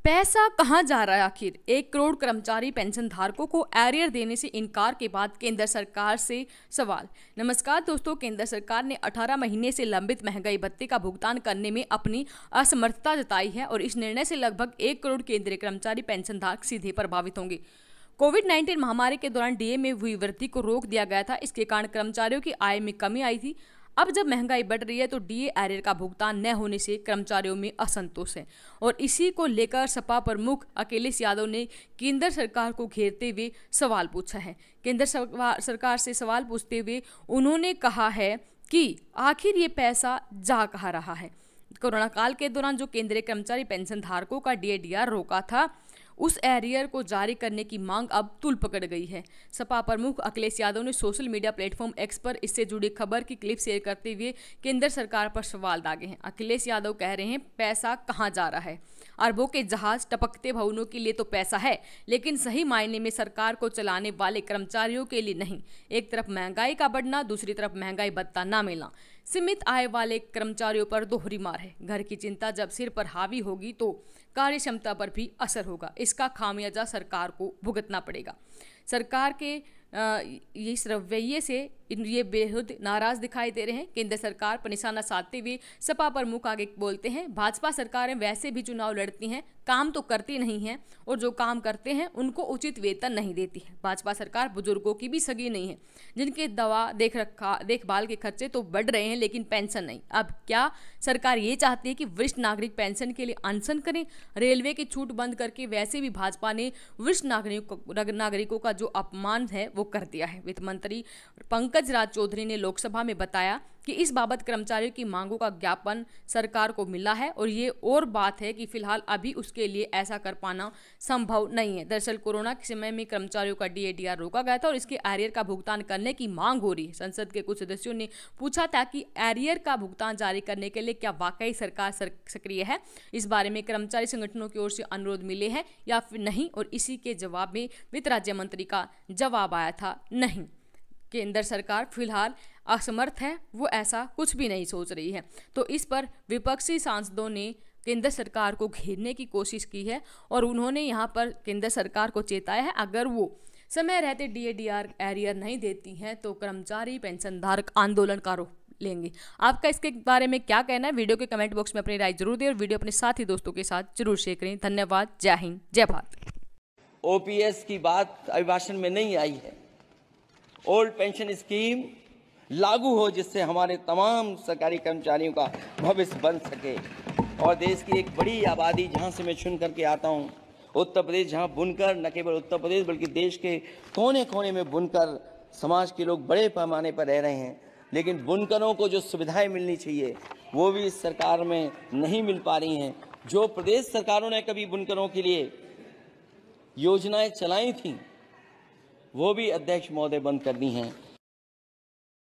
पैसा कहां जा रहा है आखिर? 1 करोड़ कर्मचारी पेंशन धारकों को एरियर देने से इनकार के बाद केंद्र सरकार से सवाल। नमस्कार दोस्तों, केंद्र सरकार ने 18 महीने से लंबित महंगाई भत्ते का भुगतान करने में अपनी असमर्थता जताई है और इस निर्णय से लगभग 1 करोड़ केंद्रीय कर्मचारी पेंशन धारक सीधे प्रभावित होंगे। कोविड-19 महामारी के दौरान डीए में हुई वृद्धि को रोक दिया गया था। इसके कारण कर्मचारियों की आय में कमी आई थी। अब जब महंगाई बढ़ रही है तो डीए एरियर का भुगतान न होने से कर्मचारियों में असंतोष है और इसी को लेकर सपा प्रमुख अखिलेश यादव ने केंद्र सरकार को घेरते हुए सवाल पूछा है। केंद्र सरकार से सवाल पूछते हुए उन्होंने कहा है कि आखिर ये पैसा जा कहाँ रहा है। कोरोना काल के दौरान जो केंद्रीय कर्मचारी पेंशन धारकों का डीएडीआर रोका था, उस एरियर को जारी करने की मांग अब तूल पकड़ गई है। सपा प्रमुख अखिलेश यादव ने सोशल मीडिया प्लेटफॉर्म एक्स पर इससे जुड़ी खबर की क्लिप शेयर करते हुए केंद्र सरकार पर सवाल दागे हैं। अखिलेश यादव कह रहे हैं, पैसा कहां जा रहा है? अरबों के जहाज, टपकते भवनों के लिए तो पैसा है, लेकिन सही मायने में सरकार को चलाने वाले कर्मचारियों के लिए नहीं। एक तरफ महंगाई का बढ़ना, दूसरी तरफ महंगाई भत्ता ना मिलना सीमित आय वाले कर्मचारियों पर दोहरी मार है। घर की चिंता जब सिर पर हावी होगी तो कार्य क्षमता पर भी असर होगा। इसका खामियाजा सरकार को भुगतना पड़ेगा। सरकार के इस रवैये से ये बेहद नाराज दिखाई दे रहे हैं। केंद्र सरकार पर निशाना साधते हुए सपा प्रमुख आगे बोलते हैं, भाजपा सरकारें वैसे भी चुनाव लड़ती हैं, काम तो करती नहीं हैं और जो काम करते हैं उनको उचित वेतन नहीं देती है। भाजपा सरकार बुजुर्गों की भी सगी नहीं है, जिनके दवा देखभाल के खर्चे तो बढ़ रहे हैं लेकिन पेंशन नहीं। अब क्या सरकार ये चाहती है कि वरिष्ठ नागरिक पेंशन के लिए अनशन करें? रेलवे की छूट बंद करके वैसे भी भाजपा ने वरिष्ठ नागरिकों का जो अपमान है वो कर दिया है। वित्त मंत्री पंकज राज चौधरी ने लोकसभा में बताया कि इस बाबत कर्मचारियों की मांगों का ज्ञापन सरकार को मिला है और ये और बात है कि फिलहाल अभी उसके लिए ऐसा कर पाना संभव नहीं है। दरअसल कोरोना के समय में कर्मचारियों का डीएडीआर रोका गया था और इसके एरियर का भुगतान करने की मांग हो रही है। संसद के कुछ सदस्यों ने पूछा था कि एरियर का भुगतान जारी करने के लिए क्या वाकई सरकार सक्रिय है। इस बारे में कर्मचारी संगठनों की ओर से अनुरोध मिले हैं या फिर नहीं, और इसी के जवाब में वित्त राज्य मंत्री का जवाब आया था, नहीं। केंद्र सरकार फिलहाल असमर्थ है, वो ऐसा कुछ भी नहीं सोच रही है। तो इस पर विपक्षी सांसदों ने केंद्र सरकार को घेरने की कोशिश की है और उन्होंने यहाँ पर केंद्र सरकार को चेताया है, अगर वो समय रहते डीएडीआर एरियर नहीं देती हैं तो कर्मचारी पेंशन धारक आंदोलन का रुख लेंगे। आपका इसके बारे में क्या कहना है? वीडियो के कमेंट बॉक्स में अपनी राय जरूर दें और वीडियो अपने साथी दोस्तों के साथ जरूर शेयर करें। धन्यवाद। जय हिंद, जय भारत। ओपीएस की बात अभिभाषण में नहीं आई है। ओल्ड पेंशन स्कीम लागू हो जिससे हमारे तमाम सरकारी कर्मचारियों का भविष्य बन सके। और देश की एक बड़ी आबादी जहां से मैं चुन करके आता हूं, उत्तर प्रदेश, जहां बुनकर न केवल उत्तर प्रदेश बल्कि देश के कोने कोने में बुनकर समाज के लोग बड़े पैमाने पर रह रहे हैं, लेकिन बुनकरों को जो सुविधाएं मिलनी चाहिए वो भी इस सरकार में नहीं मिल पा रही हैं। जो प्रदेश सरकारों ने कभी बुनकरों के लिए योजनाएं चलाई थी वो भी अध्यक्ष महोदय बंद कर दी हैं।